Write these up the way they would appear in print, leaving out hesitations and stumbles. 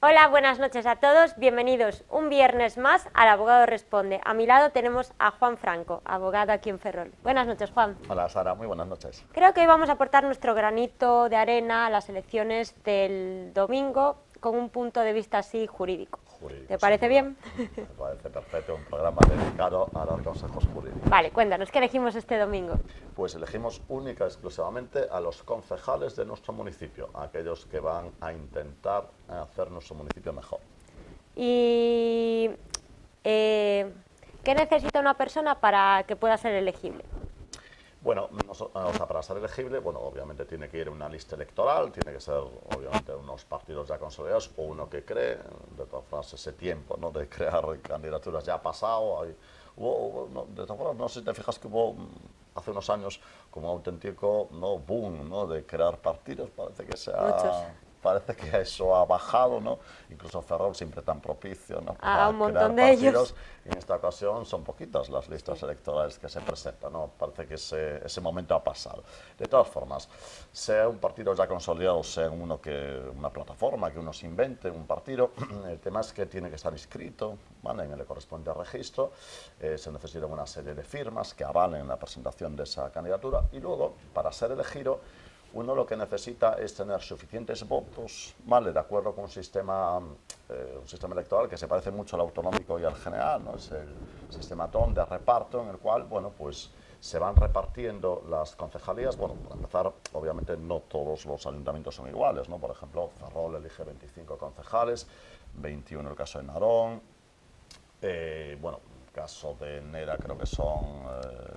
Hola, buenas noches a todos, bienvenidos un viernes más al Abogado Responde. A mi lado tenemos a Juan Franco, abogado aquí en Ferrol. Buenas noches, Juan. Hola Sara, muy buenas noches. Creo que hoy vamos a aportar nuestro granito de arena a las elecciones del domingo con un punto de vista así jurídico. ¿Te parece bien? Me parece perfecto, un programa dedicado a dar consejos jurídicos. Vale, cuéntanos, ¿qué elegimos este domingo? Pues elegimos única y exclusivamente a los concejales de nuestro municipio, aquellos que van a intentar hacer nuestro municipio mejor. ¿Y qué necesita una persona para que pueda ser elegible? Bueno, para ser elegible, bueno, obviamente tiene que ir a una lista electoral, tiene que ser, obviamente, unos partidos ya consolidados o uno que cree. De todas formas, ese tiempo, ¿no?, de crear candidaturas ya ha pasado. De todas formas, no sé si te fijas que hubo hace unos años como auténtico, ¿no?, boom, ¿no?, de crear partidos. Muchos. Parece que eso ha bajado, ¿no? Incluso Ferrol, siempre tan propicio, ¿no?, A para un crear montón de partidos. ellos. En esta ocasión son poquitas las listas electorales que se presentan, ¿no? Parece que ese momento ha pasado. De todas formas, sea un partido ya consolidado, sea una plataforma que uno se invente, un partido, el tema es que tiene que estar inscrito, ¿vale?, en el correspondiente registro. Se necesita una serie de firmas que avalen la presentación de esa candidatura y luego, para ser elegido, uno lo que necesita es tener suficientes votos, ¿vale?, de acuerdo con un sistema electoral que se parece mucho al autonómico y al general, ¿no? Es el sistema TON de reparto, en el cual, bueno, pues se van repartiendo las concejalías. Bueno, para empezar, obviamente no todos los ayuntamientos son iguales, ¿no? Por ejemplo, Ferrol elige 25 concejales, 21 en el caso de Narón. Bueno, en el caso de Nera creo que son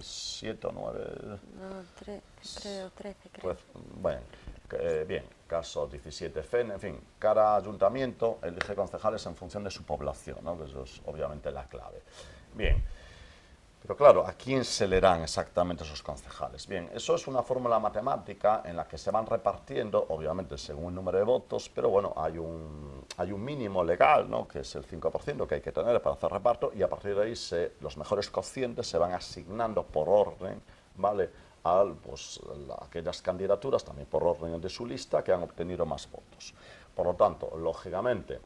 7 o 9. No, creo 13, creo. Pues, bueno, bien, caso 17 FEN, en fin, cada ayuntamiento elige concejales en función de su población, ¿no?, que eso es obviamente la clave. Bien, pero claro, ¿a quién se le dan exactamente esos concejales? Bien, eso es una fórmula matemática en la que se van repartiendo, obviamente según el número de votos, pero bueno, hay un mínimo legal, ¿no?, que es el 5% que hay que tener para hacer reparto, y a partir de ahí los mejores cocientes se van asignando por orden, ¿vale?, pues, aquellas candidaturas, también por orden de su lista, que han obtenido más votos. Por lo tanto, lógicamente,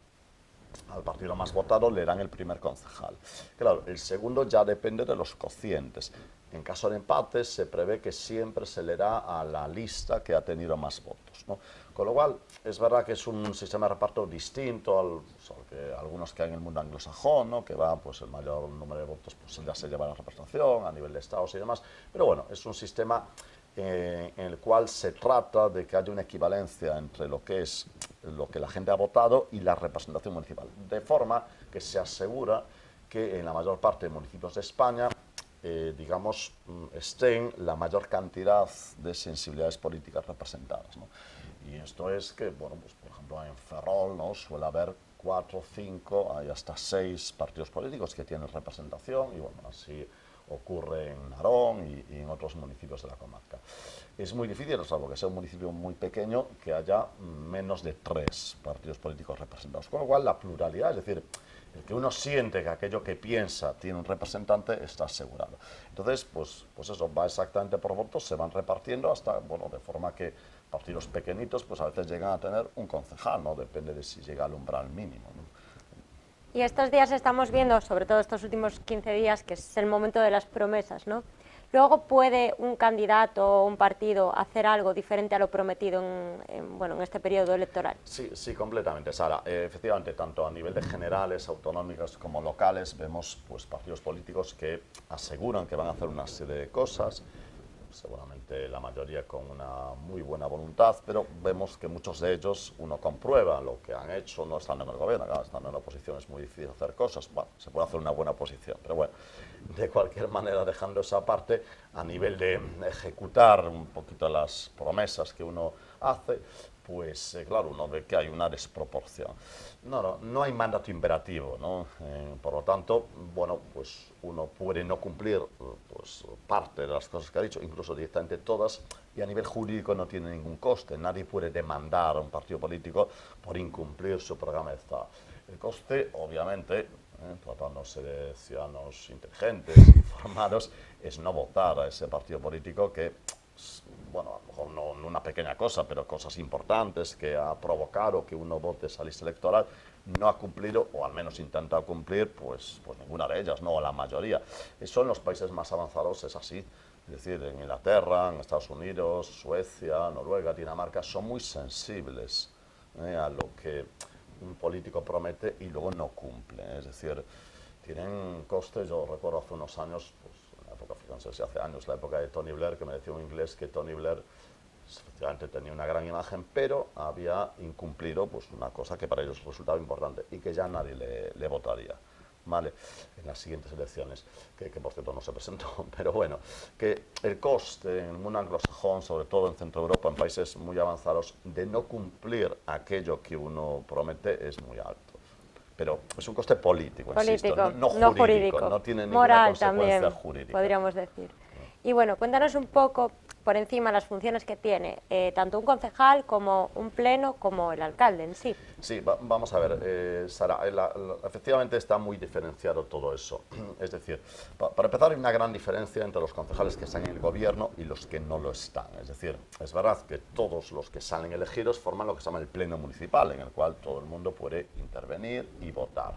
al partido más votado le dan el primer concejal. Claro, el segundo ya depende de los cocientes. En caso de empate se prevé que siempre se le da a la lista que ha tenido más votos, ¿no? Con lo cual, es verdad que es un sistema de reparto distinto al que algunos que hay en el mundo anglosajón, ¿no?, que va, pues, el mayor número de votos, pues ya se lleva la representación a nivel de estados y demás. Pero bueno, es un sistema en el cual se trata de que haya una equivalencia entre lo que la gente ha votado y la representación municipal, de forma que se asegura que en la mayor parte de municipios de España, digamos, estén la mayor cantidad de sensibilidades políticas representadas, ¿no? Y esto es que, bueno, pues por ejemplo en Ferrol, ¿no?, suele haber 4, 5, hay hasta 6 partidos políticos que tienen representación, y bueno, así ocurre en Narón y en otros municipios de la comarca. Es muy difícil, salvo que sea un municipio muy pequeño, que haya menos de 3 partidos políticos representados. Con lo cual, la pluralidad, es decir, el que uno siente que aquello que piensa tiene un representante, está asegurado. Entonces, pues eso, va exactamente por votos, se van repartiendo hasta, bueno, de forma que partidos pequeñitos, pues a veces llegan a tener un concejal, ¿no? Depende de si llega al umbral mínimo, ¿no? Y estos días estamos viendo, sobre todo estos últimos 15 días, que es el momento de las promesas, ¿no? Luego puede un candidato o un partido hacer algo diferente a lo prometido en este periodo electoral. Sí, sí, completamente, Sara. Efectivamente, tanto a nivel de generales, autonómicas como locales, vemos, pues, partidos políticos que aseguran que van a hacer una serie de cosas, seguramente la mayoría con una muy buena voluntad, pero vemos que muchos de ellos uno comprueba lo que han hecho, no estando en el gobierno. Claro, estando en la oposición es muy difícil hacer cosas. Bueno, se puede hacer una buena oposición, pero bueno, de cualquier manera, dejando esa parte, a nivel de ejecutar un poquito las promesas que uno hace, pues claro, uno ve que hay una desproporción. No hay mandato imperativo, ¿no? Por lo tanto, bueno, pues uno puede no cumplir, pues, parte de las cosas que ha dicho, incluso directamente todas, y a nivel jurídico no tiene ningún coste. Nadie puede demandar a un partido político por incumplir su programa de Estado. El coste, obviamente, tratándose de ciudadanos inteligentes, informados, es no votar a ese partido político que, bueno, a lo mejor no una pequeña cosa, pero cosas importantes que ha provocado que uno vote esa lista electoral, no ha cumplido, o al menos intentado cumplir, pues ninguna de ellas, no, o la mayoría. Eso en los países más avanzados es así. Es decir, en Inglaterra, en Estados Unidos, Suecia, Noruega, Dinamarca, son muy sensibles a lo que un político promete y luego no cumple. Es decir, tienen costes. Yo recuerdo hace unos años, pues, en la época, fíjense si hace años, la época de Tony Blair, que me decía un inglés que Tony Blair efectivamente tenía una gran imagen, pero había incumplido pues, una cosa que para ellos resultaba importante y que ya nadie le votaría. ¿Vale? En las siguientes elecciones, que por cierto no se presentó, pero bueno, que el coste en el mundo anglosajón, sobre todo en Centro Europa, en países muy avanzados, de no cumplir aquello que uno promete es muy alto. Pero es un coste político, insisto, no jurídico, no tiene ninguna moral consecuencia también, jurídica. podríamos decir. Y bueno, cuéntanos un poco por encima las funciones que tiene tanto un concejal como un pleno como el alcalde en sí. Sí, vamos a ver, Sara, efectivamente está muy diferenciado todo eso. Es decir, para empezar hay una gran diferencia entre los concejales que están en el gobierno y los que no lo están. Es decir, es verdad que todos los que salen elegidos forman lo que se llama el pleno municipal, en el cual todo el mundo puede intervenir y votar.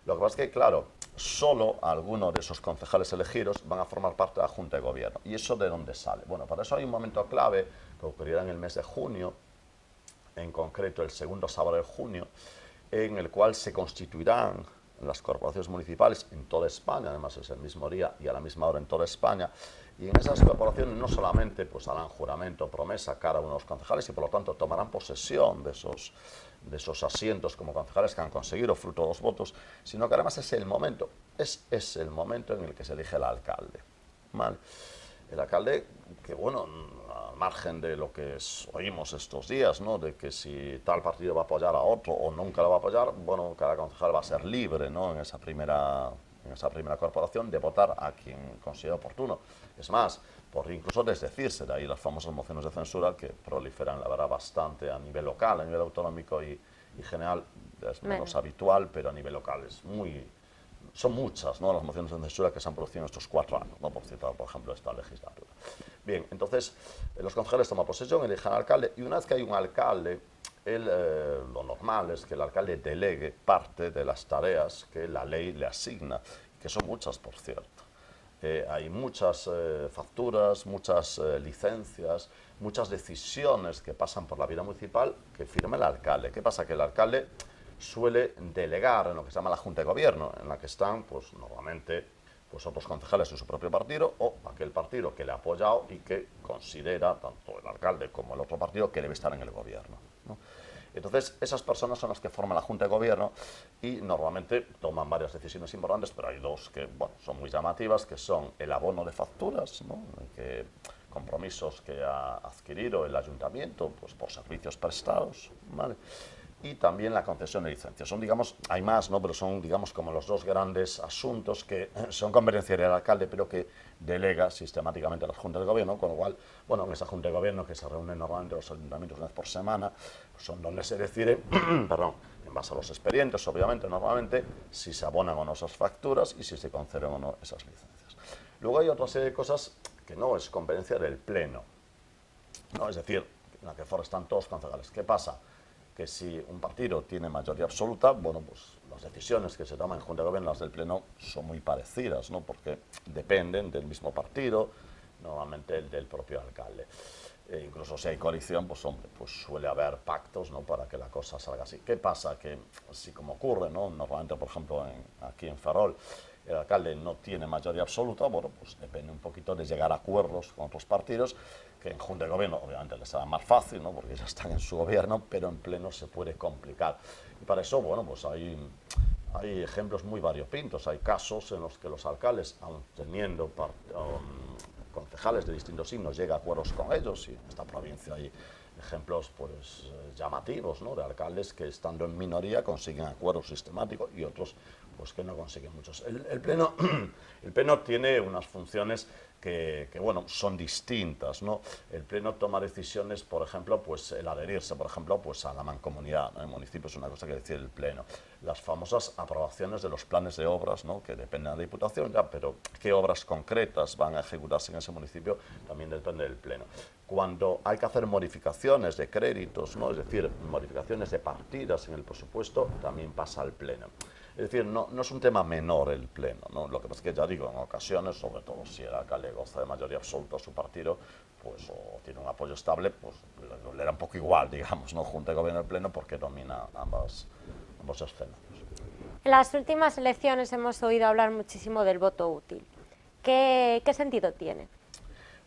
Lo que pasa es que, claro, solo algunos de esos concejales elegidos van a formar parte de la Junta de Gobierno. ¿Y eso de dónde sale? Bueno, para eso hay un momento clave que ocurrirá en el mes de junio, en concreto el segundo sábado de junio, en el cual se constituirán las corporaciones municipales en toda España, además es el mismo día y a la misma hora en toda España, y en esas corporaciones no solamente pues, harán juramento, promesa cada uno de los concejales y por lo tanto tomarán posesión de esos asientos como concejales que han conseguido fruto de los votos, sino que además es el momento en el que se elige el alcalde. ¿Vale? El alcalde, que bueno, al margen de lo que oímos estos días, ¿no? De que si tal partido va a apoyar a otro o nunca lo va a apoyar, bueno, cada concejal va a ser libre, ¿no? en esa primera corporación de votar a quien considere oportuno. Es más, por incluso desdecirse, de ahí las famosas mociones de censura que proliferan, la verdad, bastante a nivel local, a nivel autonómico y general es menos habitual, pero a nivel local son muchas, ¿no? Las mociones de censura que se han producido en estos 4 años, ¿no? Por citar, por ejemplo, esta legislatura. Bien, entonces los concejales toman posesión, eligen al alcalde y una vez que hay un alcalde, lo normal es que el alcalde delegue parte de las tareas que la ley le asigna, que son muchas, por cierto. Hay muchas facturas, muchas licencias, muchas decisiones que pasan por la vida municipal que firma el alcalde. ¿Qué pasa? Que el alcalde suele delegar en lo que se llama la Junta de Gobierno, en la que están, pues, normalmente, pues, otros concejales de su propio partido o aquel partido que le ha apoyado y que considera, tanto el alcalde como el otro partido, que debe estar en el gobierno, ¿no? Entonces, esas personas son las que forman la Junta de Gobierno y normalmente toman varias decisiones importantes, pero hay dos que bueno, son muy llamativas, que son el abono de facturas, ¿no? Compromisos que ha adquirido el ayuntamiento pues, por servicios prestados, ¿vale? Y también la concesión de licencias. Son, digamos, hay más, ¿no? Pero son, digamos, como los dos grandes asuntos que son competencia del alcalde, pero que delega sistemáticamente a las juntas de gobierno, con lo cual, bueno, en esa junta de gobierno que se reúne normalmente los ayuntamientos una vez por semana, pues son donde se decide, perdón, en base a los expedientes, obviamente, normalmente, si se abonan o no esas facturas y si se conceden o no esas licencias. Luego hay otra serie de cosas que no es competencia del Pleno, ¿no? Es decir, en la que están todos concejales. ¿Qué pasa? Que si un partido tiene mayoría absoluta, bueno, pues las decisiones que se toman en Junta de Gobierno, las del Pleno, son muy parecidas, ¿no? Porque dependen del mismo partido, normalmente del propio alcalde. Incluso si hay coalición, pues hombre, pues suele haber pactos, ¿no? Para que la cosa salga así. ¿Qué pasa? Que si como ocurre, ¿no? Normalmente, por ejemplo, aquí en Ferrol, el alcalde no tiene mayoría absoluta, bueno, pues depende un poquito de llegar a acuerdos con otros partidos, que en Junta de Gobierno obviamente les será más fácil, ¿no? Porque ya están en su gobierno, pero en Pleno se puede complicar. Y para eso, bueno, pues hay ejemplos muy variopintos. Hay casos en los que los alcaldes, aun teniendo concejales de distintos signos, llega a acuerdos con ellos, y en esta provincia hay ejemplos pues, llamativos, ¿no? De alcaldes que estando en minoría consiguen acuerdos sistemáticos y otros pues, que no consiguen muchos. El pleno tiene unas funciones bueno, son distintas, ¿no? El Pleno toma decisiones, por ejemplo, pues el adherirse, por ejemplo, pues a la mancomunidad, ¿no? El municipio es una cosa que decide el Pleno. Las famosas aprobaciones de los planes de obras, ¿no? Que dependen de la Diputación, ya, pero qué obras concretas van a ejecutarse en ese municipio también depende del Pleno. Cuando hay que hacer modificaciones de créditos, ¿no? Es decir, modificaciones de partidas en el presupuesto, también pasa al Pleno. Es decir, no es un tema menor el Pleno, ¿no? Lo que pasa es que, ya digo, en ocasiones, sobre todo si el alcalde goza de mayoría absoluta a su partido, pues o tiene un apoyo estable, pues le da un poco igual, digamos, ¿no? Junta de Gobierno y Pleno porque domina ambos escenarios. En las últimas elecciones hemos oído hablar muchísimo del voto útil. ¿Qué sentido tiene?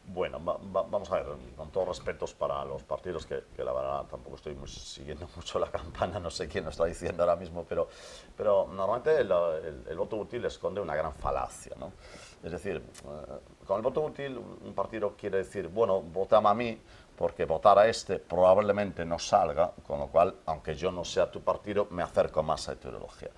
Bueno, vamos a ver, con todos respetos para los partidos, que la verdad tampoco estoy siguiendo mucho la campaña, no sé quién lo está diciendo ahora mismo, pero normalmente el voto útil esconde una gran falacia, ¿no? Es decir, con el voto útil un partido quiere decir, bueno, votame a mí, porque votar a este probablemente no salga, con lo cual, aunque yo no sea tu partido, me acerco más a tu ideología.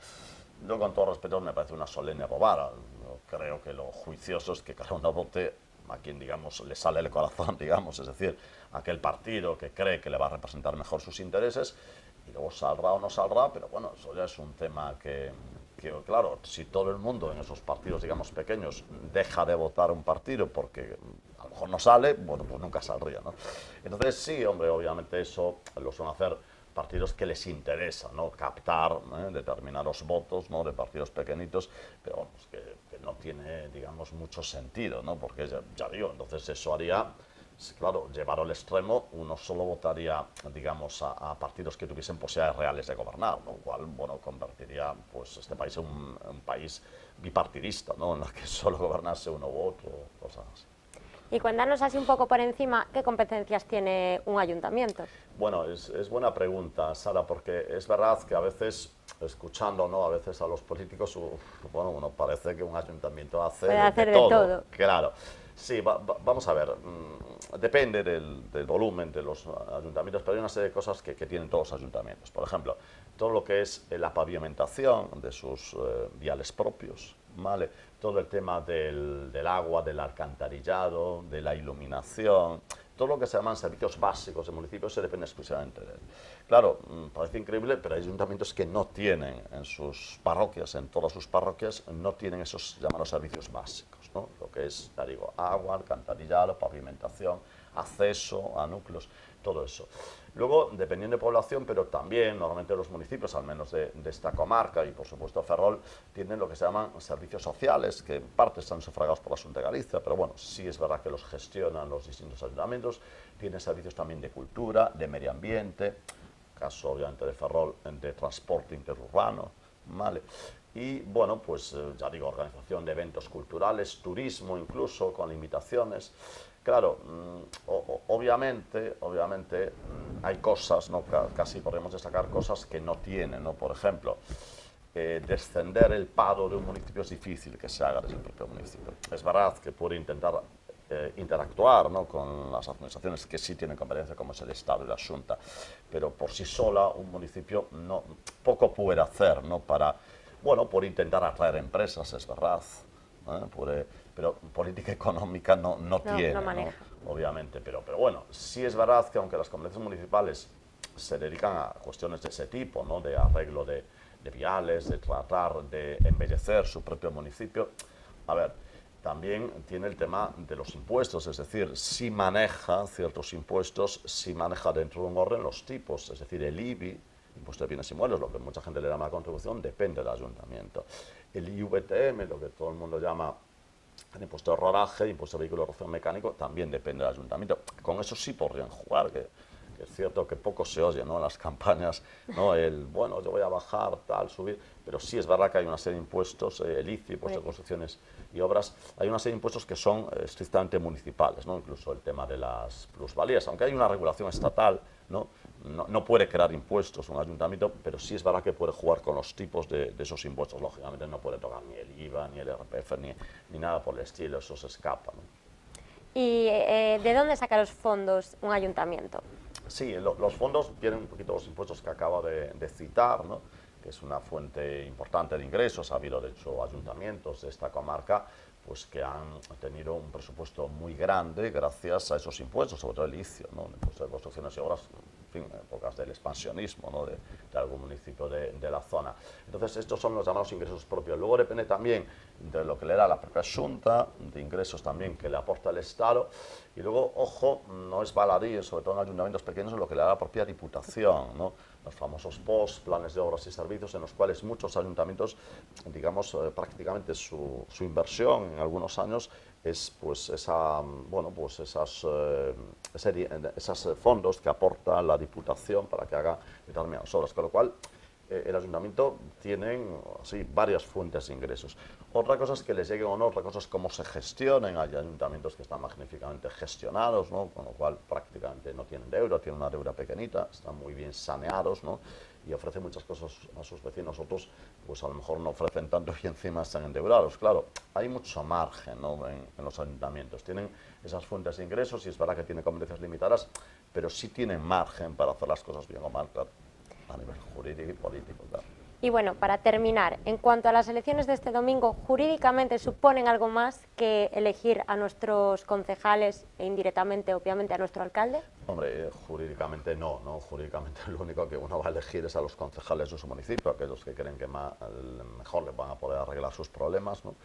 Yo, con todo respeto, me parece una solemne bobada. Yo creo que lo juicioso es que cada uno vote a quien, digamos, le sale el corazón, digamos, es decir, aquel partido que cree que le va a representar mejor sus intereses, y luego saldrá o no saldrá, pero bueno, eso ya es un tema que claro, si todo el mundo en esos partidos, digamos, pequeños, deja de votar un partido porque a lo mejor no sale, bueno, pues nunca saldría, ¿no? Entonces, sí, hombre, obviamente eso lo suelen hacer partidos que les interesa, ¿no? Captar determinados votos, ¿no? De partidos pequeñitos, pero vamos, que no tiene, digamos, mucho sentido, ¿no? Porque ya digo, entonces eso haría, claro, llevarlo al extremo, uno solo votaría, digamos, a partidos que tuviesen posibilidades reales de gobernar, lo cual, bueno, convertiría, pues, este país en un país bipartidista, ¿no? En el que solo gobernase uno u otro, cosas así. Y cuéntanos así un poco por encima, ¿qué competencias tiene un ayuntamiento? Bueno, es buena pregunta, Sara, porque es verdad que a veces, escuchando, ¿no? A veces a los políticos, bueno, uno parece que un ayuntamiento Puede hacer de todo. Claro. Sí, vamos a ver, depende del volumen de los ayuntamientos, pero hay una serie de cosas que tienen todos los ayuntamientos. Por ejemplo, todo lo que es la pavimentación de sus viales propios, ¿vale? Todo el tema del agua, del alcantarillado, de la iluminación, todo lo que se llaman servicios básicos del municipio se depende exclusivamente de él. Claro, parece increíble, pero hay ayuntamientos que no tienen en sus parroquias, en todas sus parroquias, no tienen esos llamados servicios básicos, ¿no? Lo que es, ya digo, agua, alcantarillado, pavimentación, acceso a núcleos, todo eso. Luego, dependiendo de población, pero también normalmente los municipios, al menos de esta comarca y por supuesto Ferrol, tienen lo que se llaman servicios sociales, que en parte están sufragados por la Xunta de Galicia, pero bueno, sí es verdad que los gestionan los distintos ayuntamientos. Tienen servicios también de cultura, de medio ambiente, caso obviamente de Ferrol, de transporte interurbano, ¿vale? Y bueno, pues ya digo, organización de eventos culturales, turismo incluso, con limitaciones. Claro, obviamente hay cosas, ¿no? Casi podemos destacar cosas que no tienen, ¿no? Por ejemplo, descender el paro de un municipio es difícil que se haga desde el propio municipio. Es verdad que puede intentar interactuar, ¿no? Con las administraciones que sí tienen competencia, como es el Estado y la Xunta, pero por sí sola un municipio poco puede hacer, ¿no? Por intentar atraer empresas, es verdad, pero política económica no tiene, no maneja. ¿no? Obviamente, pero bueno, sí es verdad que aunque las competencias municipales se dedican a cuestiones de ese tipo, ¿no? De arreglo de viales, de tratar de embellecer su propio municipio, a ver, también tiene el tema de los impuestos, es decir, si maneja ciertos impuestos, si maneja dentro de un orden los tipos, es decir, el IBI, impuesto de bienes inmuebles, lo que mucha gente le llama contribución, depende del ayuntamiento. El IVTM, lo que todo el mundo llama el impuesto de rodaje, impuesto de vehículo de rotación mecánico, también depende del ayuntamiento. Con eso sí podrían jugar, que es cierto que poco se oye, ¿no? En las campañas, ¿no? Bueno, yo voy a bajar, tal, subir, pero sí es verdad que hay una serie de impuestos, el ICI, impuesto de construcciones y obras, hay una serie de impuestos que son estrictamente municipales, ¿no? Incluso el tema de las plusvalías, aunque hay una regulación estatal, no puede crear impuestos un ayuntamiento, pero sí es verdad que puede jugar con los tipos de esos impuestos. Lógicamente no puede tocar ni el IVA, ni el IRPF, ni nada por el estilo, eso se escapa, ¿no? ¿Y de dónde saca los fondos un ayuntamiento? Sí, los fondos vienen un poquito los impuestos que acabo de citar, ¿no? Que es una fuente importante de ingresos. Ha habido, de hecho, ayuntamientos de esta comarca pues que han tenido un presupuesto muy grande gracias a esos impuestos, sobre todo el ICIO, ¿no? El impuesto de construcciones y obras, en fin, en épocas del expansionismo, ¿no? de algún municipio de la zona. Entonces, estos son los llamados ingresos propios. Luego depende también de lo que le da la propia Xunta, de ingresos también que le aporta el Estado, y luego, ojo, no es baladí, sobre todo en ayuntamientos pequeños, lo que le da la propia Diputación, ¿no? Los famosos POS, planes de obras y servicios, en los cuales muchos ayuntamientos, digamos, prácticamente su inversión en algunos años es pues esos fondos que aporta la Diputación para que haga determinadas obras, con lo cual el ayuntamiento tiene así varias fuentes de ingresos. Otra cosa es que les lleguen o no, otra cosa es cómo se gestionen. Hay ayuntamientos que están magníficamente gestionados, ¿no? Con lo cual prácticamente no tienen deuda, tienen una deuda pequeñita, están muy bien saneados, ¿no? Y ofrecen muchas cosas a sus vecinos. Otros, pues a lo mejor no ofrecen tanto y encima están endeudados. Claro, hay mucho margen, ¿no? en los ayuntamientos. Tienen esas fuentes de ingresos y es verdad que tienen competencias limitadas, pero sí tienen margen para hacer las cosas bien o mal, claro, a nivel jurídico y político, claro. Y bueno, para terminar, en cuanto a las elecciones de este domingo, ¿jurídicamente suponen algo más que elegir a nuestros concejales e indirectamente, obviamente, a nuestro alcalde? Hombre, jurídicamente no, jurídicamente lo único que uno va a elegir es a los concejales de su municipio, aquellos que creen que mejor les van a poder arreglar sus problemas, ¿no?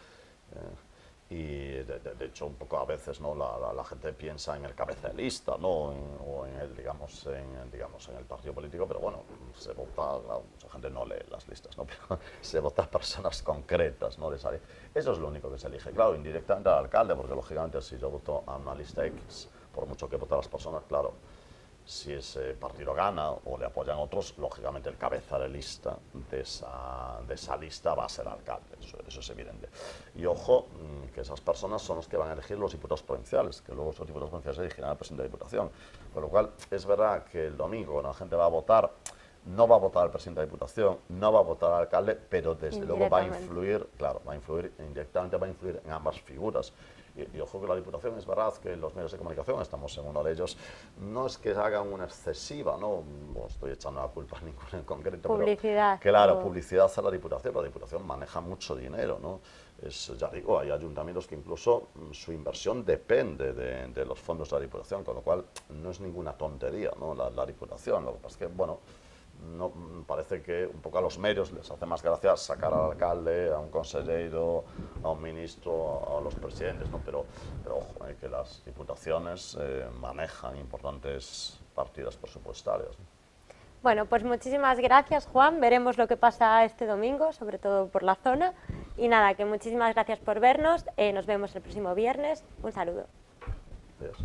Y de hecho un poco a veces, ¿no? la gente piensa en el cabeza de lista, ¿no? O en el, digamos, en el partido político, pero bueno, se vota, claro, mucha gente no lee las listas, ¿no? Pero se vota a personas concretas, ¿no? Eso es lo único que se elige, claro, indirectamente al alcalde, porque lógicamente si yo voto a una lista X, por mucho que voten las personas, claro, si ese partido gana o le apoyan otros, lógicamente el cabeza de lista de esa lista va a ser alcalde, eso es evidente. Y ojo, que esas personas son los que van a elegir los diputados provinciales, que luego esos diputados provinciales elegirán al presidente de Diputación. Con lo cual, es verdad que el domingo cuando la gente va a votar, no va a votar al presidente de Diputación, no va a votar al alcalde, pero desde luego va a influir, claro, va a influir indirectamente, va a influir en ambas figuras. Y ojo que la Diputación, es verdad que los medios de comunicación, estamos en uno de ellos, no es que hagan una excesiva, no estoy echando la culpa a ninguno en concreto, publicidad, pero claro, publicidad a la Diputación maneja mucho dinero, ¿no? Ya digo, hay ayuntamientos que incluso su inversión depende de los fondos de la Diputación, con lo cual no es ninguna tontería, ¿no? La Diputación, lo que pasa es que, bueno, no, parece que un poco a los medios les hace más gracia sacar al alcalde, a un consejero, a un ministro, a los presidentes, ¿no? Pero ojo, que las diputaciones manejan importantes partidas presupuestarias, ¿no? Bueno, pues muchísimas gracias, Juan. Veremos lo que pasa este domingo, sobre todo por la zona. Y nada, que muchísimas gracias por vernos. Nos vemos el próximo viernes. Un saludo. Adiós.